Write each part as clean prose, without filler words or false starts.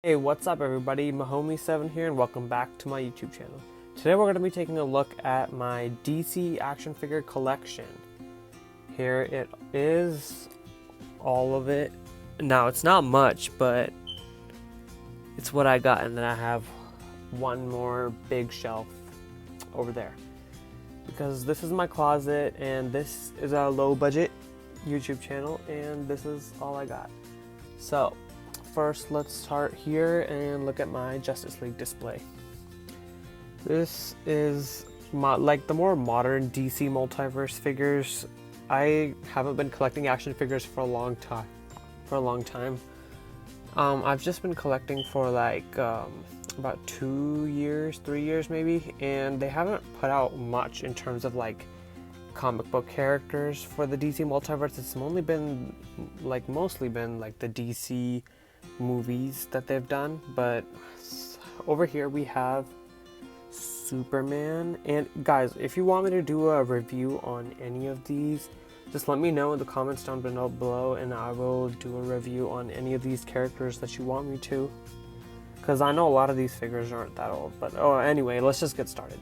Hey, what's up everybody? Mahomie7 here and welcome back to my YouTube channel. Today we're going to be taking a look at my DC action figure collection. Here it is, all of it. Now it's not much, but it's what I got, and then I have one more big shelf over there. Because this is my closet and this is a low budget YouTube channel and this is all I got. So first, let's start here and look at my Justice League display. This is the more modern DC multiverse figures. I haven't been collecting action figures for a long time. I've just been collecting for about 2 years, 3 years maybe, and they haven't put out much in terms of comic book characters for the DC multiverse. It's mostly been the DC movies that they've done, but over here we have Superman. And guys, if you want me to do a review on any of these, just let me know in the comments down below and I will do a review on any of these characters that you want me to, because I know a lot of these figures aren't that old. But anyway, let's just get started.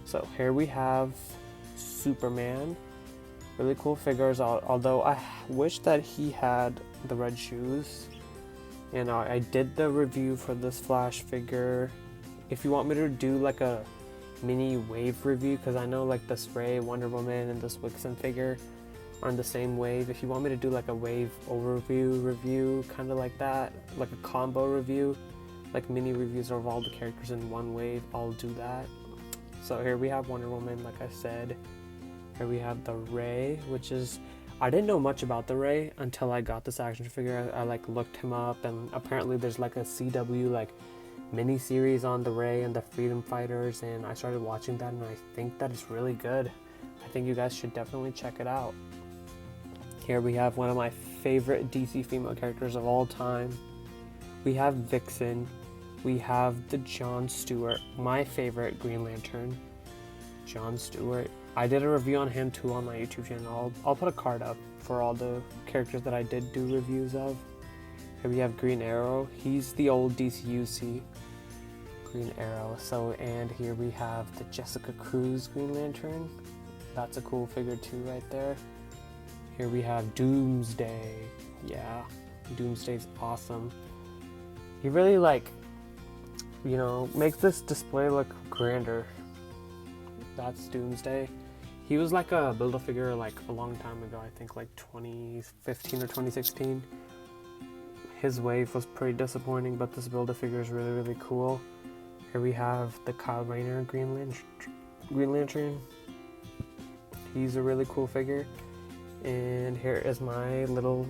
So here we have Superman. Really cool figures, although I wish that he had the red shoes. And I did the review for this Flash figure. If you want me to do a mini wave review, because I know this Ray, Wonder Woman, and this Wixen figure are in the same wave. If you want me to do a wave overview review, kind of like that, like a combo review, mini reviews of all the characters in one wave, I'll do that. So here we have Wonder Woman, like I said. Here we have the Ray, which is, I didn't know much about the Ray until I got this action figure. I looked him up, and apparently there's a CW mini series on the Ray and the Freedom Fighters, and I started watching that and I think that it's really good. I think you guys should definitely check it out. Here we have one of my favorite DC female characters of all time. We have Vixen. We have the John Stewart, my favorite Green Lantern. John Stewart. I did a review on him too on my YouTube channel. I'll put a card up for all the characters that I did do reviews of. Here we have Green Arrow. He's the old DCUC Green Arrow. And here we have the Jessica Cruz Green Lantern. That's a cool figure too right there. Here we have Doomsday. Yeah, Doomsday's awesome. He really makes this display look grander. That's Doomsday. He was a Build-A-Figure a long time ago, I think 2015 or 2016. His wave was pretty disappointing, but this Build-A-Figure is really, really cool. Here we have the Kyle Rayner Green Lantern. He's a really cool figure. And here is my little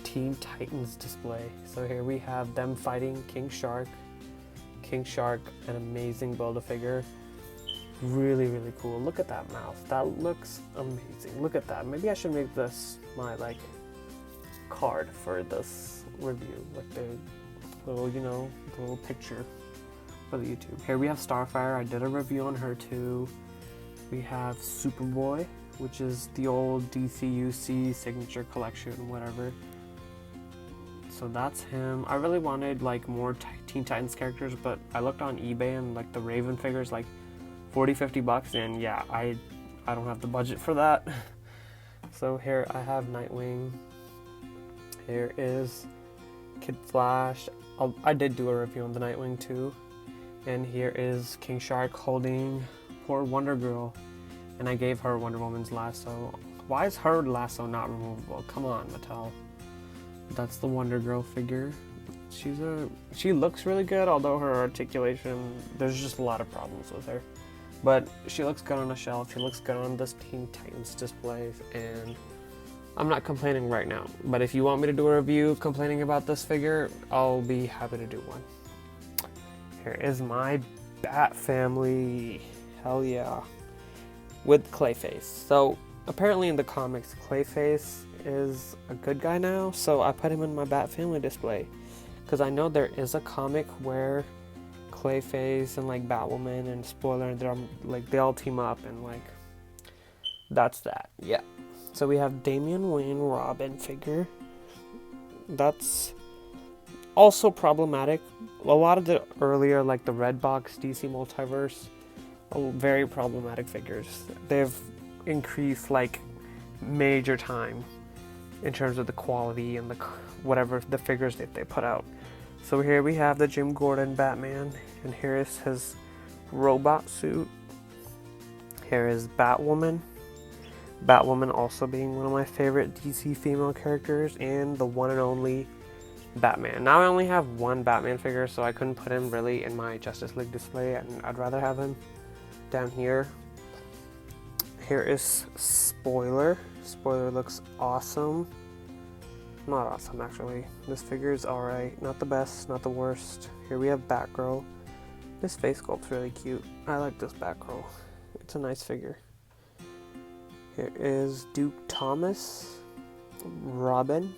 Teen Titans display. So here we have them fighting King Shark. King Shark, an amazing Build-A-Figure. Really, really cool. Look at that mouth. That looks amazing. Look at that. Maybe I should make this my card for this review, the little the little picture for the YouTube. Here we have Starfire. I did a review on her too. We have Superboy, which is the old DCUC signature collection, whatever. So that's him. I really wanted more Teen Titans characters, but I looked on eBay and the Raven figures $40-50 bucks, and yeah, I don't have the budget for that. So here I have Nightwing. Here is Kid Flash. I did do a review on the Nightwing too. And here is King Shark holding poor Wonder Girl, and I gave her Wonder Woman's lasso. Why is her lasso not removable? Come on, Mattel. That's the Wonder Girl figure. She looks really good, although her articulation, there's just a lot of problems with her. But she looks good on a shelf. She looks good on this Teen Titans display, and I'm not complaining right now. But if you want me to do a review complaining about this figure, I'll be happy to do one. Here is my Bat family. Hell yeah. With Clayface. So apparently in the comics, Clayface is a good guy now, so I put him in my Bat family display. Because I know there is a comic where Clayface and Batwoman and spoiler, they're they all team up, and that's that. Yeah. So we have Damian Wayne Robin figure. That's Also problematic. A lot of the earlier, like the Redbox DC Multiverse, very problematic figures. They've increased like major time in terms of the quality and the whatever the figures that they put out. So here we have the Jim Gordon Batman, and here is his robot suit. Here is Batwoman. Batwoman also being one of my favorite DC female characters, and the one and only Batman. Now I only have one Batman figure, so I couldn't put him really in my Justice League display, and I'd rather have him down here. Here is Spoiler. Spoiler looks awesome. Not awesome, actually. This figure is alright. Not the best, not the worst. Here we have Batgirl. This face sculpt's really cute. I like this Batgirl. It's a nice figure. Here is Duke Thomas. Robin.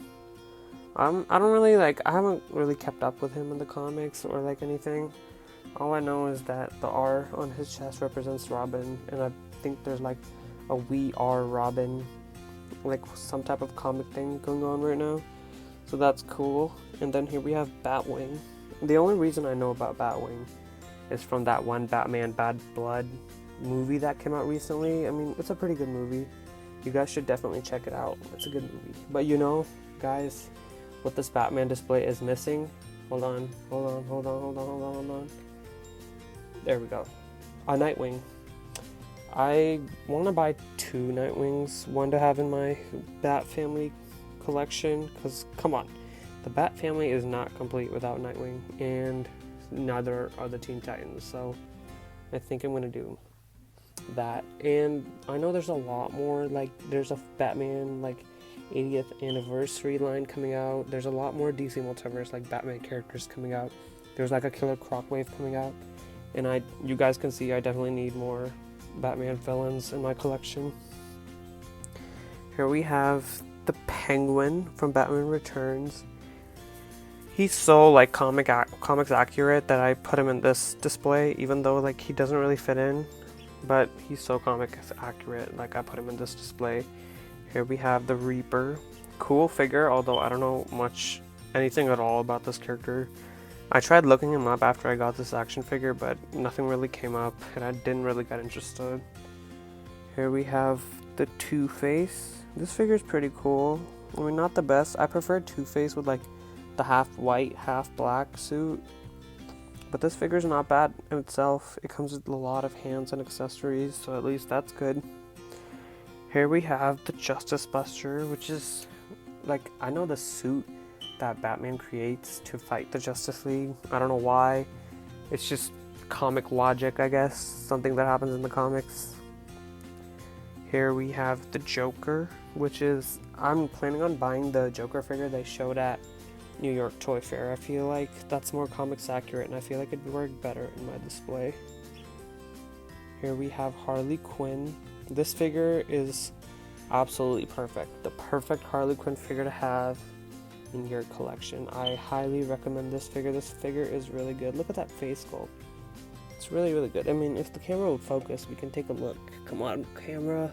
I haven't really kept up with him in the comics or like anything. All I know is that the R on his chest represents Robin, and I think there's like a We Are Robin, like some type of comic thing going on right now. So that's cool. And then here we have Batwing. The only reason I know about Batwing is from that one Batman Bad Blood movie that came out recently. I mean, it's a pretty good movie. You guys should definitely check it out. It's a good movie. But you know, guys, what this Batman display is missing. Hold on. There we go. A Nightwing. I want to buy 2 Nightwings, one to have in my Bat Family collection, because come on, the Bat Family is not complete without Nightwing, and neither are the Teen Titans, so I think I'm going to do that. And I know there's a lot more, like there's a Batman like 80th anniversary line coming out. There's a lot more DC Multiverse like Batman characters coming out. There's like a Killer Croc wave coming out, and you guys can see I definitely need more Batman villains in my collection. Here we have the Penguin from Batman Returns. He's so like comics accurate that I put him in this display, even though like he doesn't really fit in, but he's so comics accurate, like I put him in this display. Here we have the Reaper. Cool figure, although I don't know anything at all about this character. I tried looking him up after I got this action figure, but nothing really came up, and I didn't really get interested. Here we have the Two-Face. This figure is pretty cool. I mean, not the best. I prefer Two-Face with like the half white, half black suit. But this figure is not bad in itself. It comes with a lot of hands and accessories, so at least that's good. Here we have the Justice Buster, which is like, I know the suit that Batman creates to fight the Justice League. I don't know why. It's just comic logic, I guess. Something that happens in the comics. Here we have the Joker, which is, I'm planning on buying the Joker figure they showed at New York Toy Fair. I feel like that's more comics accurate, and I feel like it'd work better in my display. Here we have Harley Quinn. This figure is absolutely perfect. The perfect Harley Quinn figure to have in your collection. I highly recommend this figure. This figure is really good. Look at that face sculpt. It's really, really good. I mean, if the camera would focus, we can take a look. Come on, camera.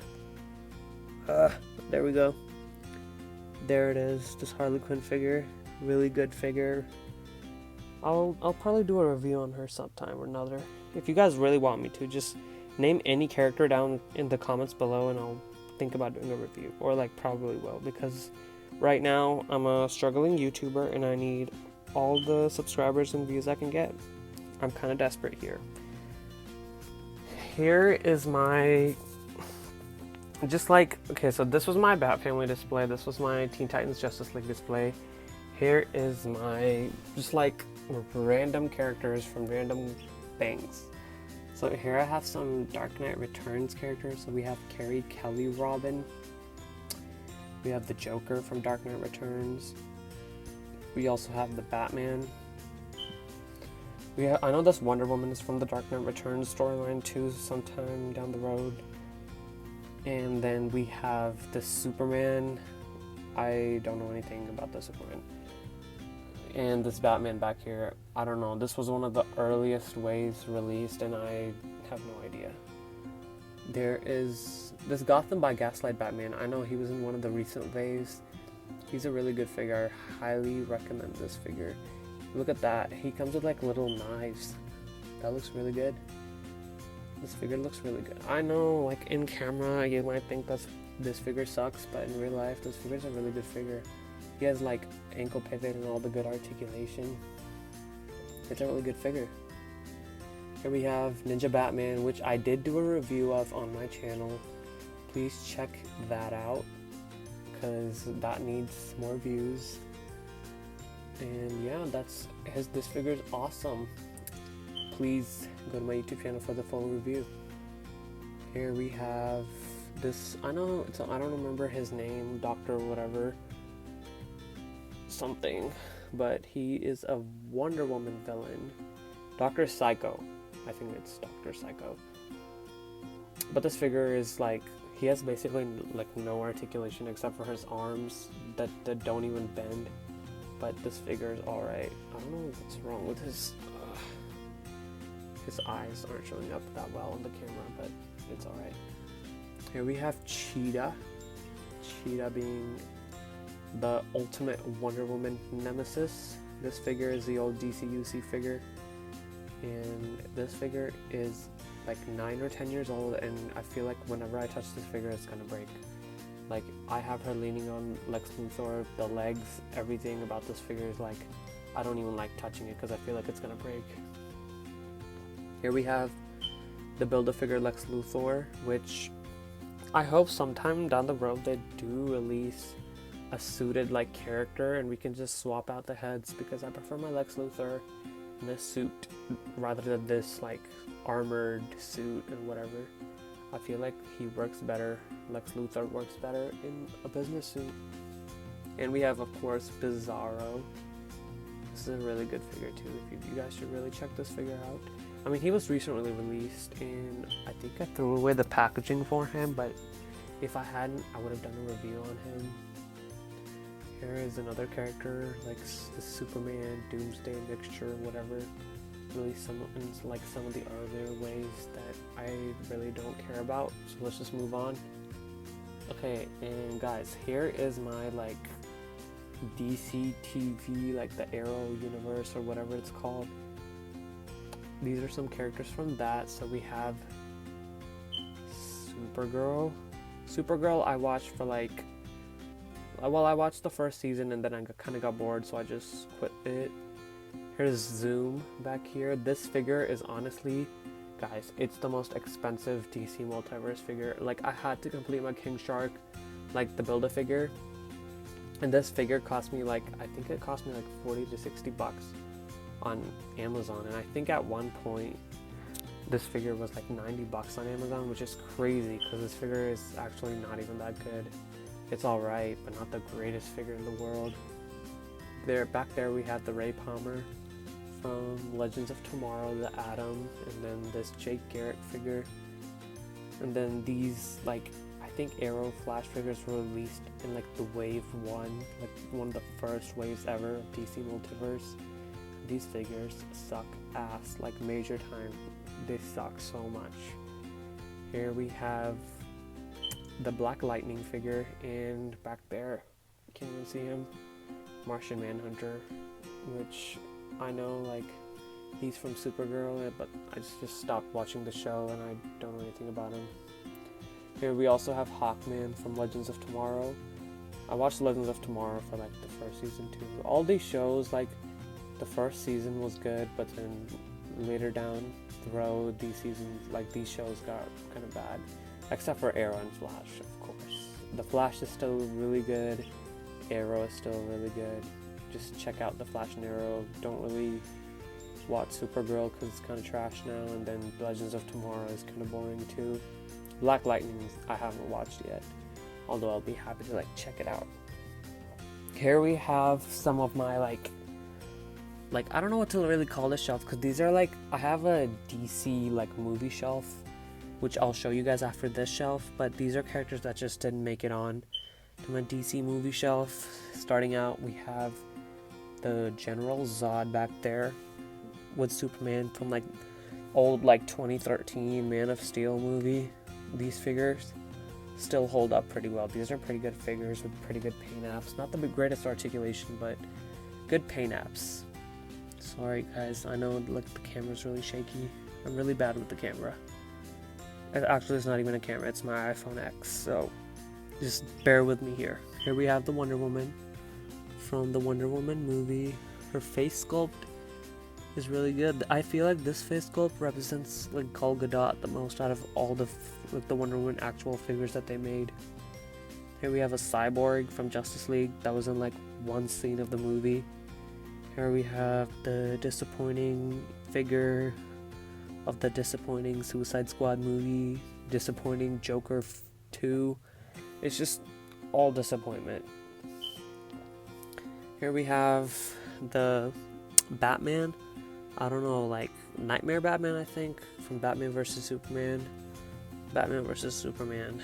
There we go. There it is. This Harley Quinn figure. Really good figure. I'll probably do a review on her sometime or another. If you guys really want me to, just name any character down in the comments below, and I'll think about doing a review. Or like probably will, because right now I'm a struggling YouTuber and I need all the subscribers and views I can get. I'm kind of desperate here. Here is my, okay, so this was my Bat Family display. This was my Teen Titans Justice League display. Here is my, just like random characters from random things. So here I have some Dark Knight Returns characters. So we have Carrie Kelly Robin. We have the Joker from Dark Knight Returns. We also have the Batman. I know this Wonder Woman is from the Dark Knight Returns storyline too, sometime down the road. And then we have the Superman. I don't know anything about the Superman. And this Batman back here, I don't know. This was one of the earliest waves released, and I have no idea. There is this Gotham by Gaslight Batman. I know he was in one of the recent waves. He's a really good figure. I highly recommend this figure. Look at that. He comes with like little knives. That looks really good. This figure looks really good. I know, like in camera, you might think this figure sucks, but in real life, this figure's a really good figure. He has like ankle pivot and all the good articulation. It's a really good figure. Here we have Ninja Batman, which I did do a review of on my channel. Please check that out, because that needs more views. And yeah, this figure is awesome. Please go to my YouTube channel for the full review. Here we have this, I don't remember his name, Dr. whatever, something, but he is a Wonder Woman villain. Dr. Psycho. I think it's Dr. Psycho. But this figure is like, he has basically like no articulation except for his arms that don't even bend. But this figure is alright. I don't know what's wrong with his eyes aren't showing up that well on the camera, but it's alright. Here we have Cheetah. Cheetah being the ultimate Wonder Woman nemesis. This figure is the old DCUC figure. And this figure is like 9 or 10 years old, and I feel like whenever I touch this figure, it's gonna break. Like, I have her leaning on Lex Luthor, the legs, everything about this figure is like, I don't even like touching it because I feel like it's gonna break. Here we have the Build-A-Figure Lex Luthor, which I hope sometime down the road they do release a suited like character and we can just swap out the heads, because I prefer my Lex Luthor in this suit rather than this like armored suit and whatever. I feel like he works better, Lex Luthor works better in a business suit. And we have, of course, Bizarro. This is a really good figure too. You guys should really check this figure out. I mean, he was recently released, and I think I threw away the packaging for him, but if I hadn't, I would have done a review on him. Here is another character, like the Superman Doomsday mixture, whatever. Really some of the other ways that I really don't care about. So let's just move on. Okay, and guys, here is my like DC TV, like the Arrow universe or whatever it's called. These are some characters from that. So we have Supergirl. Supergirl I watched for like, well, I watched the first season and then I kind of got bored, so I just quit it. Here's Zoom back here. This figure is honestly, guys, it's the most expensive DC Multiverse figure. Like, I had to complete my King Shark, like the Build-A-Figure, and this figure cost me like, I think it cost me like 40 to 60 bucks on Amazon, and I think at one point this figure was like 90 bucks on Amazon, which is crazy because this figure is actually not even that good. It's alright, but not the greatest figure in the world. Back there we have the Ray Palmer from Legends of Tomorrow, the Atom, and then this Jake Garrick figure. And then these, like, I think Arrow Flash figures were released in like the Wave 1, like one of the first waves ever of DC Multiverse. These figures suck ass, like major time. They suck so much. Here we have the Black Lightning figure, and back there, can you see him? Martian Manhunter, which I know like he's from Supergirl, but I just stopped watching the show and I don't know anything about him. Here we also have Hawkman from Legends of Tomorrow. I watched Legends of Tomorrow for like the first season too. All these shows, like the first season was good, but then later down the road, these shows got kind of bad. Except for Arrow and Flash, of course. The Flash is still really good. Arrow is still really good. Just check out the Flash and Arrow. Don't really watch Supergirl because it's kind of trash now, and then Legends of Tomorrow is kind of boring too. Black Lightning I haven't watched yet, although I'll be happy to like check it out. Here we have some of my like I don't know what to really call this shelf, because these are like, I have a DC like movie shelf, which I'll show you guys after this shelf, but these are characters that just didn't make it on to my DC movie shelf. Starting out, we have the General Zod back there with Superman from like old like 2013 Man of Steel movie. These figures still hold up pretty well. These are pretty good figures with pretty good paint apps. Not the greatest articulation, but good paint apps. Sorry guys, I know like the camera's really shaky. I'm really bad with the camera. Actually, it's not even a camera, it's my iPhone X, so just bear with me here. Here we have the Wonder Woman from the Wonder Woman movie. Her face sculpt is really good. I feel like this face sculpt represents like Gal Gadot the most out of all the Wonder Woman actual figures that they made. Here we have a cyborg from Justice League that was in like one scene of the movie. Here we have the disappointing figure of the disappointing Suicide Squad movie, disappointing Joker 2. It's just all disappointment. Here we have the Batman. I don't know, like Nightmare Batman, I think, from Batman vs. Superman. Batman vs. Superman.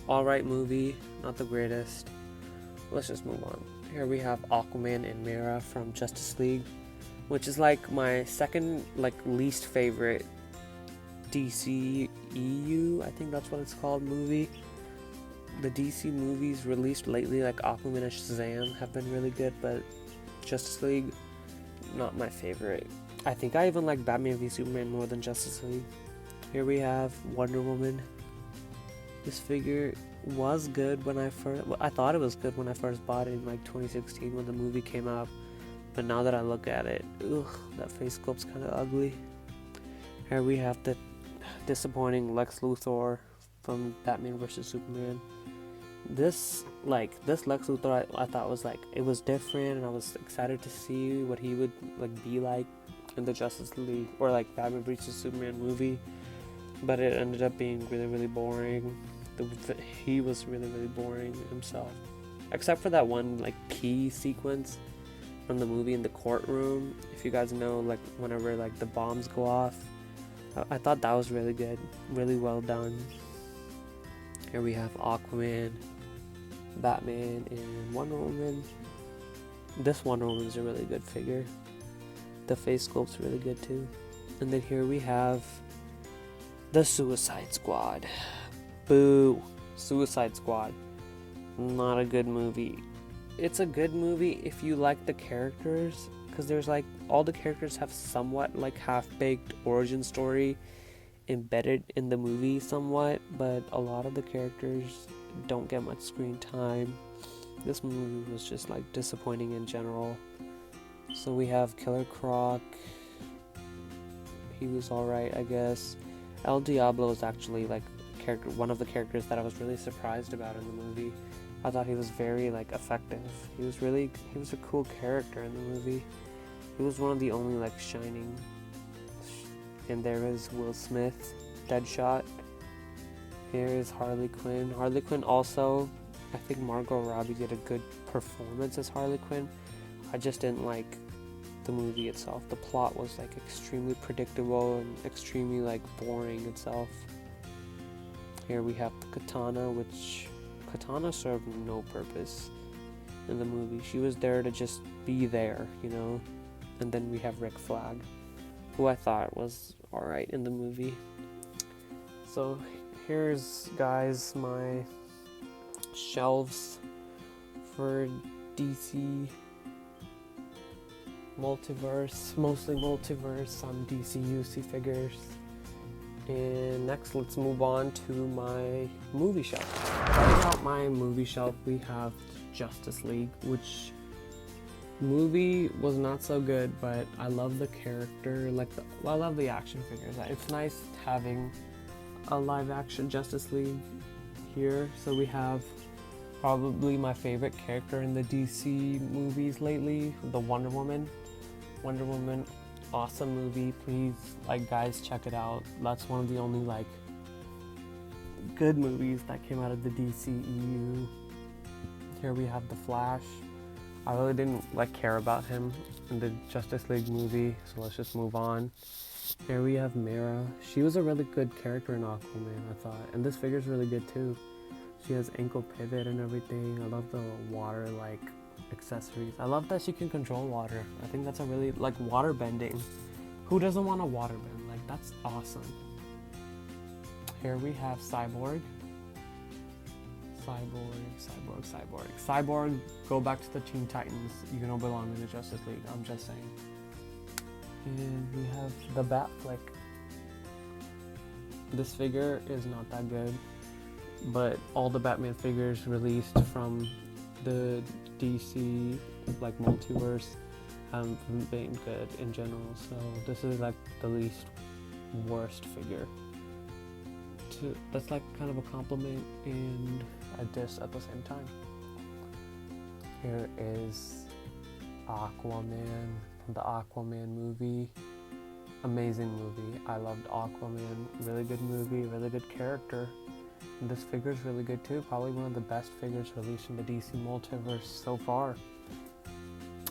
Alright movie, not the greatest. Let's just move on. Here we have Aquaman and Mera from Justice League, which is like my second least favorite DC EU, I think that's what it's called, movie. The DC movies released lately, like Aquaman and Shazam, have been really good, but Justice League, not my favorite. I think I even like Batman v Superman more than Justice League. Here we have Wonder Woman. This figure was good when I thought it was good when I first bought it in like 2016 when the movie came out, but now that I look at it, that face sculpt's kind of ugly. Here we have the disappointing Lex Luthor from Batman vs Superman. This Lex Luthor I thought was it was different, and I was excited to see what he would be like in the Justice League or Batman vs Superman movie, but it ended up being really boring. He was really boring himself, except for that one pee sequence from the movie in the courtroom. If you guys know, whenever the bombs go off, I thought that was really good, really well done. Here we have Aquaman, Batman, and Wonder Woman. This Wonder Woman is a really good figure. The face sculpt's really good too. And then here we have the Suicide Squad. Boo! Suicide Squad. Not a good movie. It's a good movie if you like the characters, because there's all the characters have somewhat half-baked origin story embedded in the movie somewhat, but a lot of the characters don't get much screen time. This movie was just disappointing in general. So we have Killer Croc. He was alright, I guess. El Diablo is actually one of the characters that I was really surprised about in the movie. I thought he was very effective. He was a cool character in the movie. He was one of the only shining. And there is Will Smith, Deadshot. Here is Harley Quinn. Harley Quinn also, I think Margot Robbie did a good performance as Harley Quinn. I just didn't like the movie itself. The plot was extremely predictable and extremely boring itself. Here we have the Katana, which Katana served no purpose in the movie. She was there to just be there, And then we have Rick Flag, who I thought was alright in the movie. So here's, guys, my shelves for DC multiverse, mostly multiverse, some DC UC figures. And next, let's move on to my movie shelf. Starting out my movie shelf, we have Justice League, which movie was not so good, but I love the character. I love the action figures. It's nice having a live action Justice League here. So we have probably my favorite character in the DC movies lately, the Wonder Woman. Wonder Woman, awesome movie. Please, guys, check it out. That's one of the only good movies that came out of the DCEU. Here we have the Flash. I really didn't care about him in the Justice League movie, so let's just move on. Here we have Mera. She was a really good character in Aquaman, I thought, and this figure's really good too. She has ankle pivot and everything. I love the water accessories. I love that she can control water. I think that's a really water bending. Who doesn't want a water bend? That's awesome. Here we have Cyborg. Cyborg, go back to the Teen Titans. You don't belong in the Justice League. I'm just saying. And we have the Batfleck. This figure is not that good, but all the Batman figures released from the DC like multiverse haven't been good in general, so this is like the least worst figure. That's like kind of a compliment and a diss at the same time. Here is Aquaman from the Aquaman movie. Amazing movie. I loved Aquaman. Really good movie, really good character. And this figure is really good too. Probably one of the best figures released in the DC multiverse so far.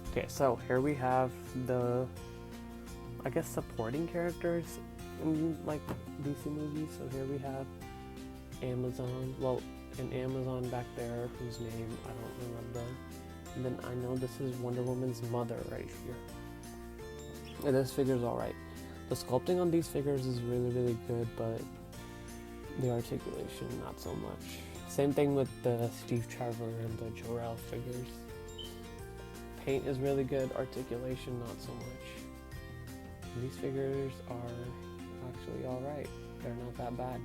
Okay, so here we have the, I guess, supporting characters in like DC movies. So here we have Amazon. Well, an Amazon back there whose name I don't remember. And then I know this is Wonder Woman's mother right here. And this figure's alright. The sculpting on these figures is really, really good, but the articulation, not so much. Same thing with the Steve Trevor and the Jor-El figures. Paint is really good, articulation, not so much. And these figures are actually alright. They're not that bad.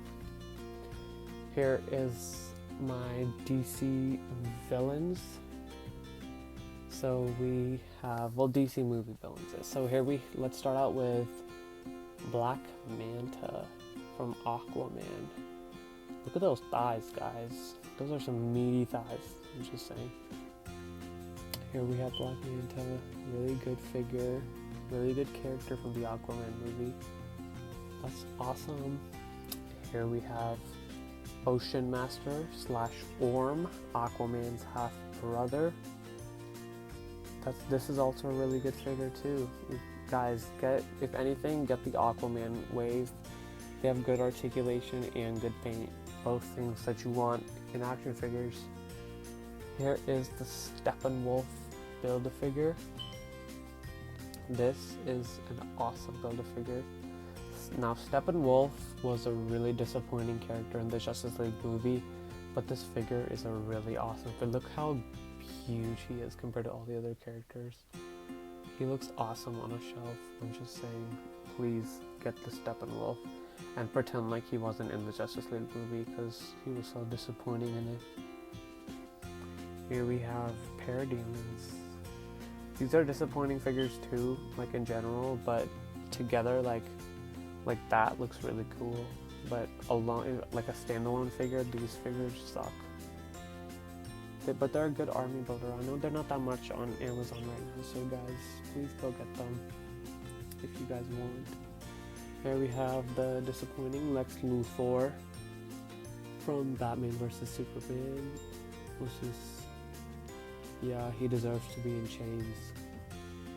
Here is my DC villains. So we have, well, DC movie villains. So here let's start out with Black Manta from Aquaman. Look at those thighs, guys. Those are some meaty thighs, I'm just saying. Here we have Black Manta, really good figure, really good character from the Aquaman movie. That's awesome. Here we have Ocean Master / Orm, Aquaman's half brother. This is also a really good figure too. You guys, if anything, get the Aquaman wave. They have good articulation and good paint. Both things that you want in action figures. Here is the Steppenwolf Build-A-Figure. This is an awesome Build-A-Figure. Now, Steppenwolf was a really disappointing character in the Justice League movie, but this figure is a really awesome figure. Look how huge he is compared to all the other characters. He looks awesome on a shelf. I'm just saying, please get the Steppenwolf and pretend like he wasn't in the Justice League movie because he was so disappointing in it. Here we have Parademons. These are disappointing figures too, like in general, but together like that looks really cool. But alone, like a standalone figure, these figures suck. But they're a good army builder. I know they're not that much on Amazon right now, so guys, please go get them if you guys want. Here we have the disappointing Lex Luthor from Batman vs. Superman, which is, yeah, he deserves to be in chains.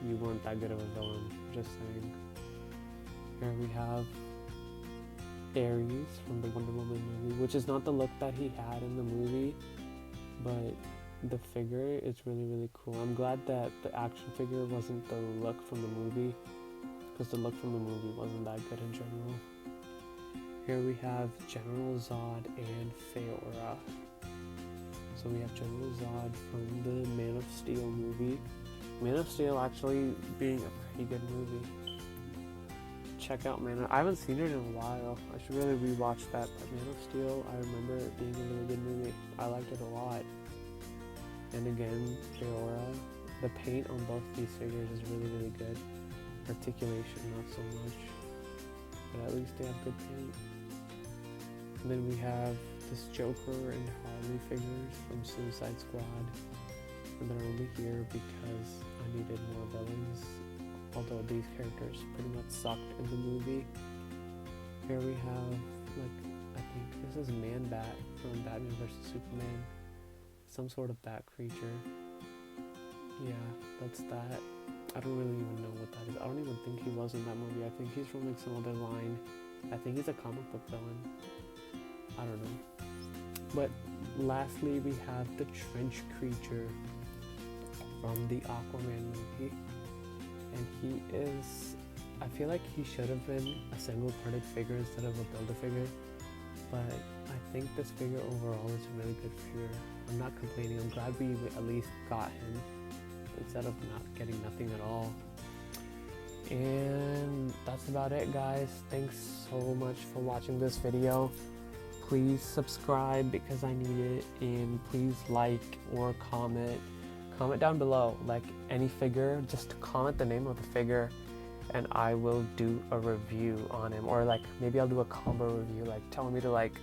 You weren't that good of a villain, just saying. Here we have Ares from the Wonder Woman movie, which is not the look that he had in the movie, but the figure is really, really cool. I'm glad that the action figure wasn't the look from the movie, because the look from the movie wasn't that good in general. Here we have General Zod and Feora. So we have General Zod from the Man of Steel movie. Man of Steel actually being a pretty good movie. Check out I haven't seen it in a while. I should really rewatch that. But Man of Steel, I remember it being a really good movie. I liked it a lot. And again, Feora. The paint on both these figures is really, really good. Articulation, not so much. But at least they have good paint. And then we have this Joker and Harley figures from Suicide Squad. And they're only here because I needed more villains. Although these characters pretty much sucked in the movie. Here we have, I think this is Man-Bat from Batman vs. Superman. Some sort of bat creature. Yeah, that's that. I don't really even know what that is. I don't even think he was in that movie. I think he's from some other line. I think he's a comic book villain. I don't know. But lastly, we have the Trench Creature from the Aquaman movie. And he is, I feel like he should have been a single-parted figure instead of a Build-A-Figure. But I think this figure overall is a really good figure. I'm not complaining. I'm glad we at least got him instead of not getting nothing at all. And that's about it, guys. Thanks so much for watching this video. Please subscribe because I need it, and please like or comment down below, like any figure. Just comment the name of the figure and I will do a review on him, or like maybe I'll do a combo review, like tell me to like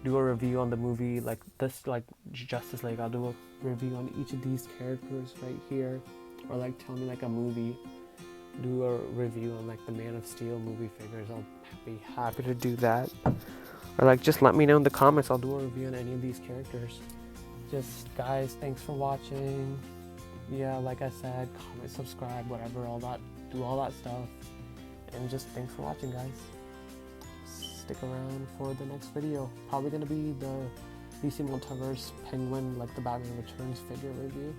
do a review on the movie, like this, like Justice League. I'll do a review on each of these characters right here, or like tell me like a movie, do a review on like the Man of Steel movie figures. I'll be happy to do that. Or like just let me know in the comments, I'll do a review on any of these characters. Just guys, thanks for watching. Yeah, like I said, comment, subscribe, whatever, all that, do all that stuff. And just thanks for watching, guys. Stick around for the next video. Probably gonna be the DC Multiverse Penguin, like the Batman Returns figure review.